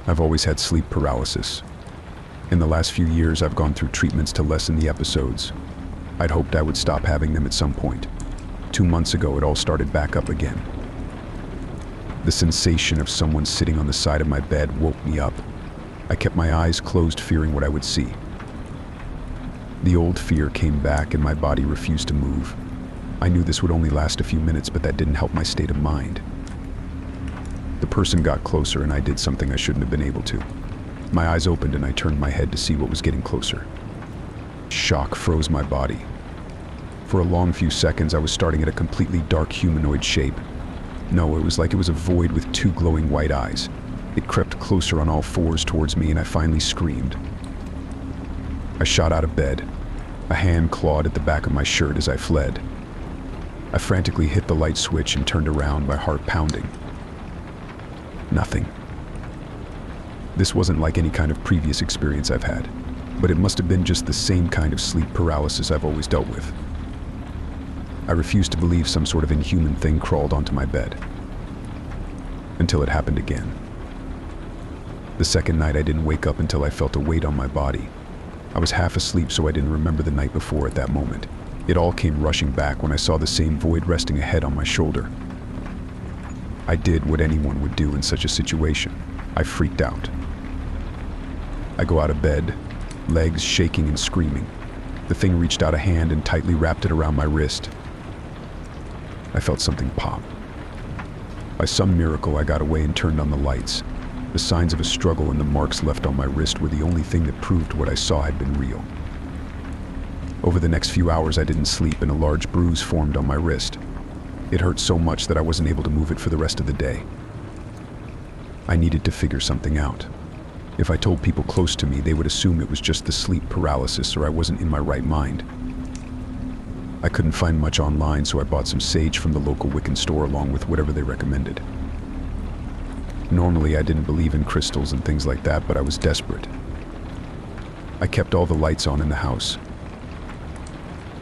I've always had sleep paralysis. In the last few years, I've gone through treatments to lessen the episodes. I'd hoped I would stop having them at some point. 2 months ago, it all started back up again. The sensation of someone sitting on the side of my bed woke me up. I kept my eyes closed, fearing what I would see. The old fear came back and my body refused to move. I knew this would only last a few minutes, but that didn't help my state of mind. The person got closer and I did something I shouldn't have been able to. My eyes opened and I turned my head to see what was getting closer. Shock froze my body. For a long few seconds, I was starting at a completely dark humanoid shape. No, it was like it was a void with 2 glowing white eyes. It crept closer on all 4s towards me and I finally screamed. I shot out of bed. A hand clawed at the back of my shirt as I fled. I frantically hit the light switch and turned around, my heart pounding. Nothing. This wasn't like any kind of previous experience I've had, but it must have been just the same kind of sleep paralysis I've always dealt with. I refused to believe some sort of inhuman thing crawled onto my bed. Until it happened again. The second night, I didn't wake up until I felt a weight on my body. I was half asleep, so I didn't remember the night before at that moment. It all came rushing back when I saw the same void resting a head on my shoulder. I did what anyone would do in such a situation. I freaked out. I go out of bed, legs shaking and screaming. The thing reached out a hand and tightly wrapped it around my wrist. I felt something pop. By some miracle, I got away and turned on the lights. The signs of a struggle and the marks left on my wrist were the only thing that proved what I saw had been real. Over the next few hours, I didn't sleep and a large bruise formed on my wrist. It hurt so much that I wasn't able to move it for the rest of the day. I needed to figure something out. If I told people close to me, they would assume it was just the sleep paralysis or I wasn't in my right mind. I couldn't find much online, so I bought some sage from the local Wiccan store along with whatever they recommended. Normally, I didn't believe in crystals and things like that, but I was desperate. I kept all the lights on in the house.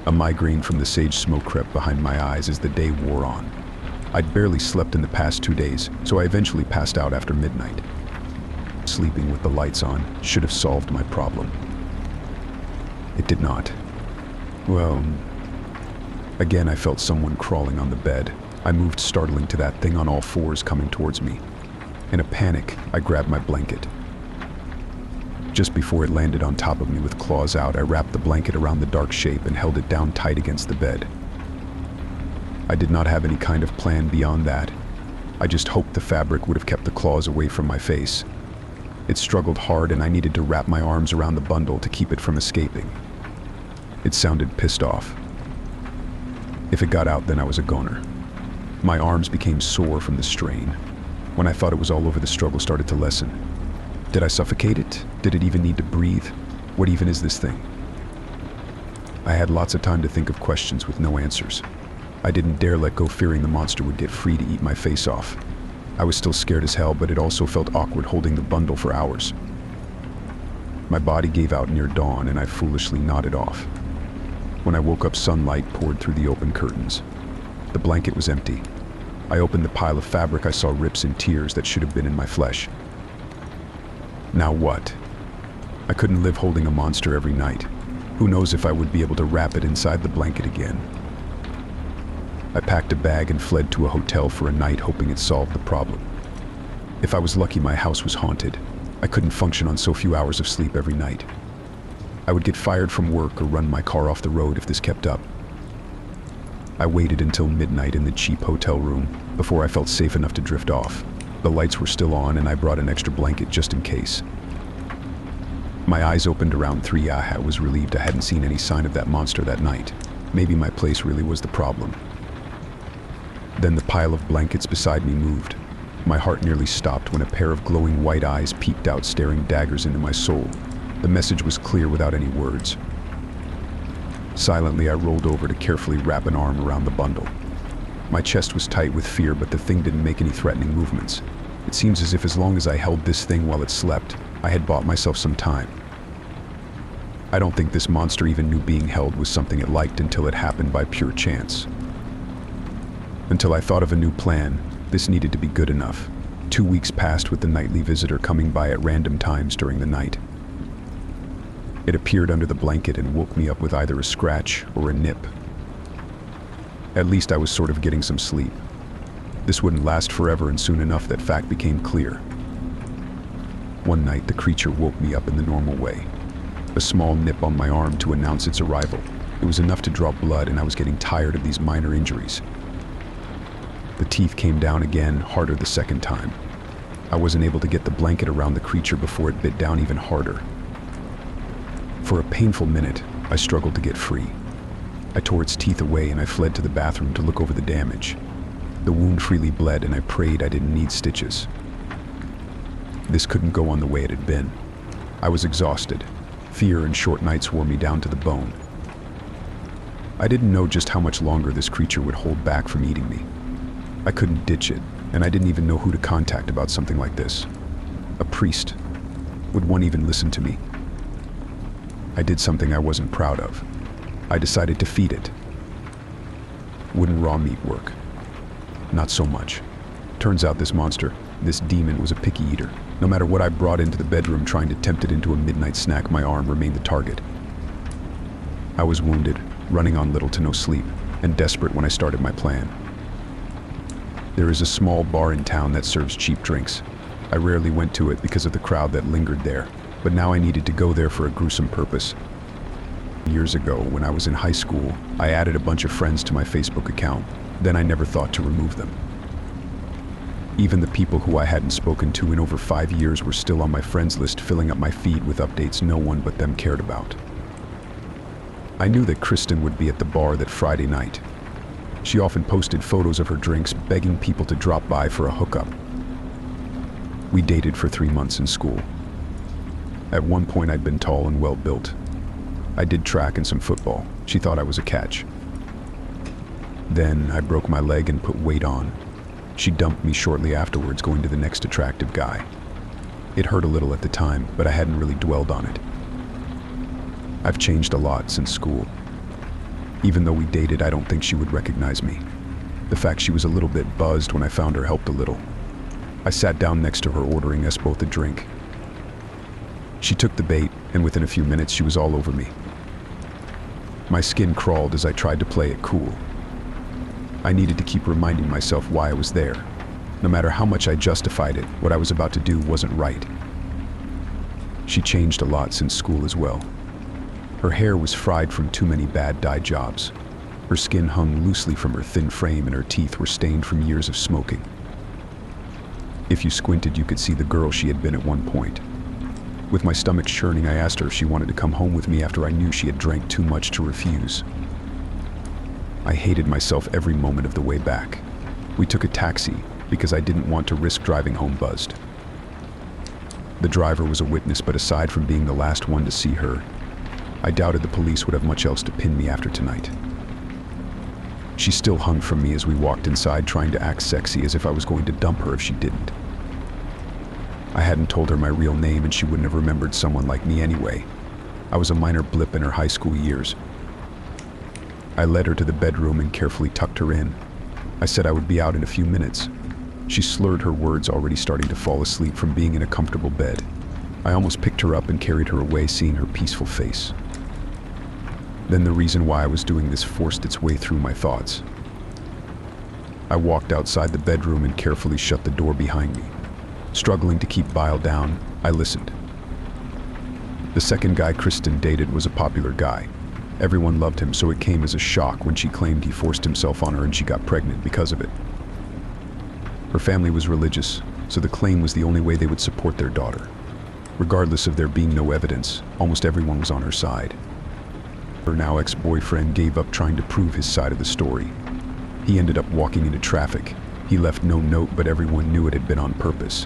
A migraine from the sage smoke crept behind my eyes as the day wore on. I'd barely slept in the past 2 days, so I eventually passed out after midnight. Sleeping with the lights on should have solved my problem. It did not. Well, again I felt someone crawling on the bed. I moved, startling to that thing on all 4s coming towards me. In a panic, I grabbed my blanket. Just before it landed on top of me with claws out, I wrapped the blanket around the dark shape and held it down tight against the bed. I did not have any kind of plan beyond that. I just hoped the fabric would have kept the claws away from my face. It struggled hard and I needed to wrap my arms around the bundle to keep it from escaping. It sounded pissed off. If it got out, then I was a goner. My arms became sore from the strain. When I thought it was all over, the struggle started to lessen. Did I suffocate it? Did it even need to breathe? What even is this thing? I had lots of time to think of questions with no answers. I didn't dare let go, fearing the monster would get free to eat my face off. I was still scared as hell, but it also felt awkward holding the bundle for hours. My body gave out near dawn and I foolishly nodded off. When I woke up, sunlight poured through the open curtains. The blanket was empty. I opened the pile of fabric. I saw rips and tears that should have been in my flesh. Now what? I couldn't live holding a monster every night. Who knows if I would be able to wrap it inside the blanket again. I packed a bag and fled to a hotel for a night, hoping it solved the problem. If I was lucky, my house was haunted. I couldn't function on so few hours of sleep every night. I would get fired from work or run my car off the road if this kept up. I waited until midnight in the cheap hotel room before I felt safe enough to drift off. The lights were still on and I brought an extra blanket just in case. My eyes opened around 3. I was relieved I hadn't seen any sign of that monster that night. Maybe my place really was the problem. Then the pile of blankets beside me moved. My heart nearly stopped when a pair of glowing white eyes peeked out, staring daggers into my soul. The message was clear without any words. Silently, I rolled over to carefully wrap an arm around the bundle. My chest was tight with fear, but the thing didn't make any threatening movements. It seems as if as long as I held this thing while it slept, I had bought myself some time. I don't think this monster even knew being held was something it liked until it happened by pure chance. Until I thought of a new plan, this needed to be good enough. 2 weeks passed with the nightly visitor coming by at random times during the night. It appeared under the blanket and woke me up with either a scratch or a nip. At least I was sort of getting some sleep. This wouldn't last forever, and soon enough that fact became clear. One night, the creature woke me up in the normal way. A small nip on my arm to announce its arrival. It was enough to draw blood, and I was getting tired of these minor injuries. The teeth came down again, harder the second time. I wasn't able to get the blanket around the creature before it bit down even harder. For a painful minute, I struggled to get free. I tore its teeth away and I fled to the bathroom to look over the damage. The wound freely bled and I prayed I didn't need stitches. This couldn't go on the way it had been. I was exhausted. Fear and short nights wore me down to the bone. I didn't know just how much longer this creature would hold back from eating me. I couldn't ditch it, and I didn't even know who to contact about something like this. A priest. Would one even listen to me? I did something I wasn't proud of. I decided to feed it. Wouldn't raw meat work? Not so much. Turns out this monster, this demon, was a picky eater. No matter what I brought into the bedroom trying to tempt it into a midnight snack, my arm remained the target. I was wounded, running on little to no sleep, and desperate when I started my plan. There is a small bar in town that serves cheap drinks. I rarely went to it because of the crowd that lingered there, but now I needed to go there for a gruesome purpose. Years ago, when I was in high school, I added a bunch of friends to my Facebook account. Then I never thought to remove them. Even the people who I hadn't spoken to in over 5 years were still on my friends list, filling up my feed with updates no one but them cared about. I knew that Kristen would be at the bar that Friday night. She often posted photos of her drinks, begging people to drop by for a hookup. We dated for 3 months in school. At one point, I'd been tall and well-built. I did track and some football. She thought I was a catch. Then I broke my leg and put weight on. She dumped me shortly afterwards, going to the next attractive guy. It hurt a little at the time, but I hadn't really dwelled on it. I've changed a lot since school. Even though we dated, I don't think she would recognize me. The fact she was a little bit buzzed when I found her helped a little. I sat down next to her, ordering us both a drink. She took the bait, and within a few minutes she was all over me. My skin crawled as I tried to play it cool. I needed to keep reminding myself why I was there. No matter how much I justified it, what I was about to do wasn't right. She changed a lot since school as well. Her hair was fried from too many bad dye jobs. Her skin hung loosely from her thin frame, and her teeth were stained from years of smoking. If you squinted, you could see the girl she had been at one point. With my stomach churning, I asked her if she wanted to come home with me after I knew she had drank too much to refuse. I hated myself every moment of the way back. We took a taxi because I didn't want to risk driving home buzzed. The driver was a witness, but aside from being the last one to see her, I doubted the police would have much else to pin me after tonight. She still hung from me as we walked inside, trying to act sexy as if I was going to dump her if she didn't. I hadn't told her my real name, and she wouldn't have remembered someone like me anyway. I was a minor blip in her high school years. I led her to the bedroom and carefully tucked her in. I said I would be out in a few minutes. She slurred her words, already starting to fall asleep from being in a comfortable bed. I almost picked her up and carried her away, seeing her peaceful face. Then the reason why I was doing this forced its way through my thoughts. I walked outside the bedroom and carefully shut the door behind me. Struggling to keep bile down, I listened. The second guy Kristen dated was a popular guy. Everyone loved him, so it came as a shock when she claimed he forced himself on her and she got pregnant because of it. Her family was religious, so the claim was the only way they would support their daughter. Regardless of there being no evidence, almost everyone was on her side. Her now ex-boyfriend gave up trying to prove his side of the story. He ended up walking into traffic. He left no note, but everyone knew it had been on purpose.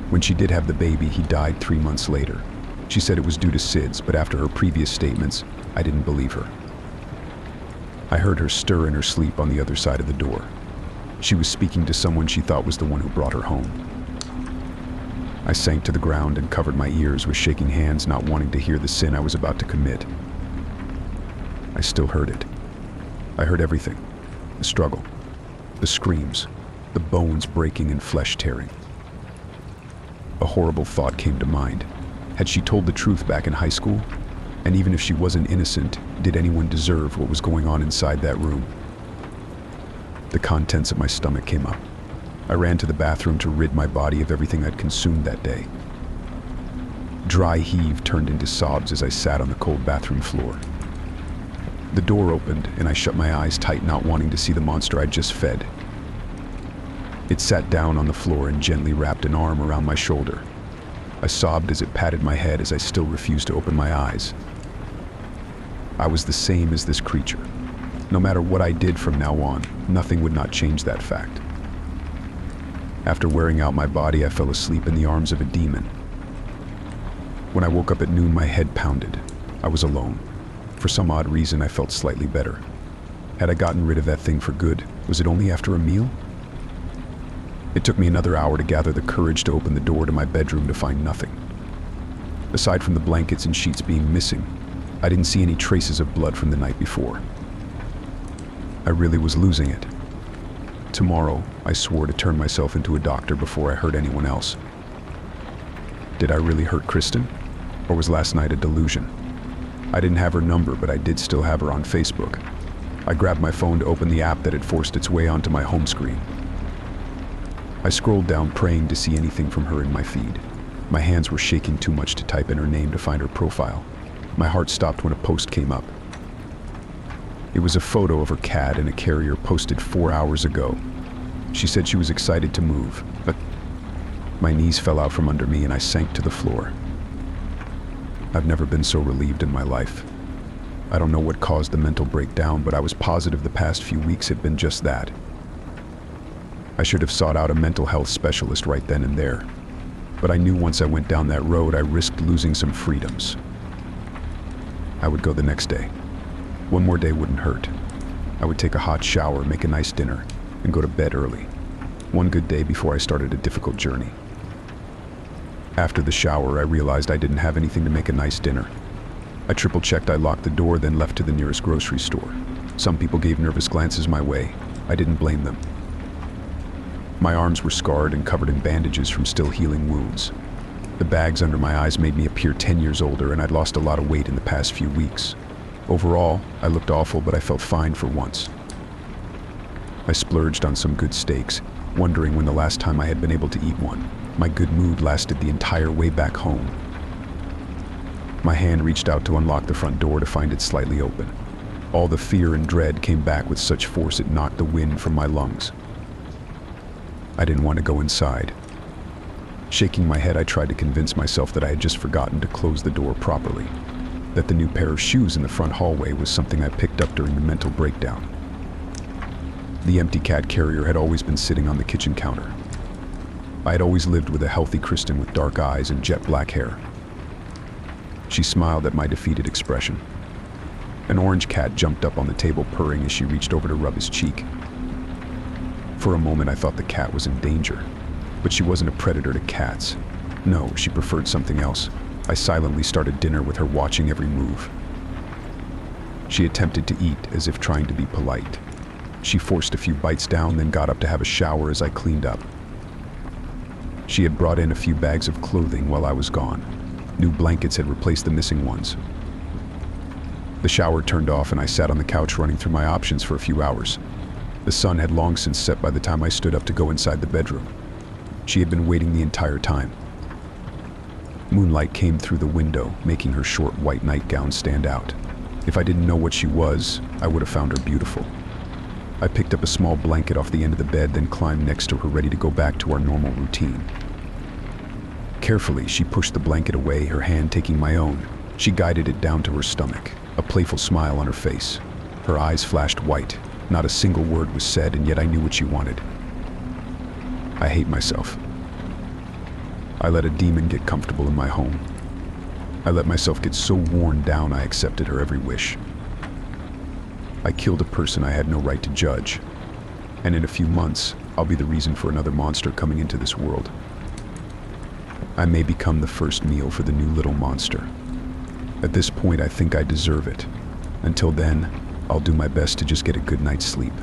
When she did have the baby, he died 3 months later. She said it was due to SIDS, but after her previous statements, I didn't believe her. I heard her stir in her sleep on the other side of the door. She was speaking to someone she thought was the one who brought her home. I sank to the ground and covered my ears with shaking hands, not wanting to hear the sin I was about to commit. I still heard it. I heard everything. The struggle. The screams. the bones breaking and flesh tearing. A horrible thought came to mind. Had she told the truth back in high school? And even if she wasn't innocent, did anyone deserve what was going on inside that room? The contents of my stomach came up. I ran to the bathroom to rid my body of everything I'd consumed that day. Dry heave turned into sobs as I sat on the cold bathroom floor. The door opened and I shut my eyes tight, not wanting to see the monster I'd just fed. It sat down on the floor and gently wrapped an arm around my shoulder. I sobbed as it patted my head as I still refused to open my eyes. I was the same as this creature. No matter what I did from now on, nothing would not change that fact. After wearing out my body, I fell asleep in the arms of a demon. When I woke up at noon, my head pounded. I was alone. For some odd reason, I felt slightly better. Had I gotten rid of that thing for good? Was it only after a meal? It took me another hour to gather the courage to open the door to my bedroom to find nothing. Aside from the blankets and sheets being missing, I didn't see any traces of blood from the night before. I really was losing it. Tomorrow, I swore to turn myself into a doctor before I hurt anyone else. Did I really hurt Kristen? Or was last night a delusion? I didn't have her number, but I did still have her on Facebook. I grabbed my phone to open the app that had forced its way onto my home screen. I scrolled down, praying to see anything from her in my feed. My hands were shaking too much to type in her name to find her profile. My heart stopped when a post came up. It was a photo of her cat in a carrier posted 4 hours ago. She said she was excited to move, but my knees fell out from under me and I sank to the floor. I've never been so relieved in my life. I don't know what caused the mental breakdown, but I was positive the past few weeks had been just that. I should have sought out a mental health specialist right then and there. But I knew once I went down that road, I risked losing some freedoms. I would go the next day. One more day wouldn't hurt. I would take a hot shower, make a nice dinner, and go to bed early. One good day before I started a difficult journey. After the shower, I realized I didn't have anything to make a nice dinner. I triple-checked, I locked the door, then left to the nearest grocery store. Some people gave nervous glances my way. I didn't blame them. My arms were scarred and covered in bandages from still healing wounds. The bags under my eyes made me appear 10 years older, and I'd lost a lot of weight in the past few weeks. Overall, I looked awful, but I felt fine for once. I splurged on some good steaks, wondering when the last time I had been able to eat one. My good mood lasted the entire way back home. My hand reached out to unlock the front door to find it slightly open. All the fear and dread came back with such force it knocked the wind from my lungs. I didn't want to go inside. Shaking my head, I tried to convince myself that I had just forgotten to close the door properly, that the new pair of shoes in the front hallway was something I picked up during the mental breakdown. The empty cat carrier had always been sitting on the kitchen counter. I had always lived with a healthy Kristen with dark eyes and jet black hair. She smiled at my defeated expression. An orange cat jumped up on the table, purring as she reached over to rub his cheek. For a moment, I thought the cat was in danger, but she wasn't a predator to cats. No, she preferred something else. I silently started dinner with her watching every move. She attempted to eat as if trying to be polite. She forced a few bites down, then got up to have a shower as I cleaned up. She had brought in a few bags of clothing while I was gone. New blankets had replaced the missing ones. The shower turned off and I sat on the couch running through my options for a few hours. The sun had long since set by the time I stood up to go inside the bedroom. She had been waiting the entire time. Moonlight came through the window, making her short white nightgown stand out. If I didn't know what she was, I would have found her beautiful. I picked up a small blanket off the end of the bed, then climbed next to her, ready to go back to our normal routine. Carefully, she pushed the blanket away, her hand taking my own. She guided it down to her stomach, a playful smile on her face. Her eyes flashed white. Not a single word was said, and yet I knew what she wanted. I hate myself. I let a demon get comfortable in my home. I let myself get so worn down I accepted her every wish. I killed a person I had no right to judge, and in a few months, I'll be the reason for another monster coming into this world. I may become the first meal for the new little monster. At this point, I think I deserve it. Until then, I'll do my best to just get a good night's sleep.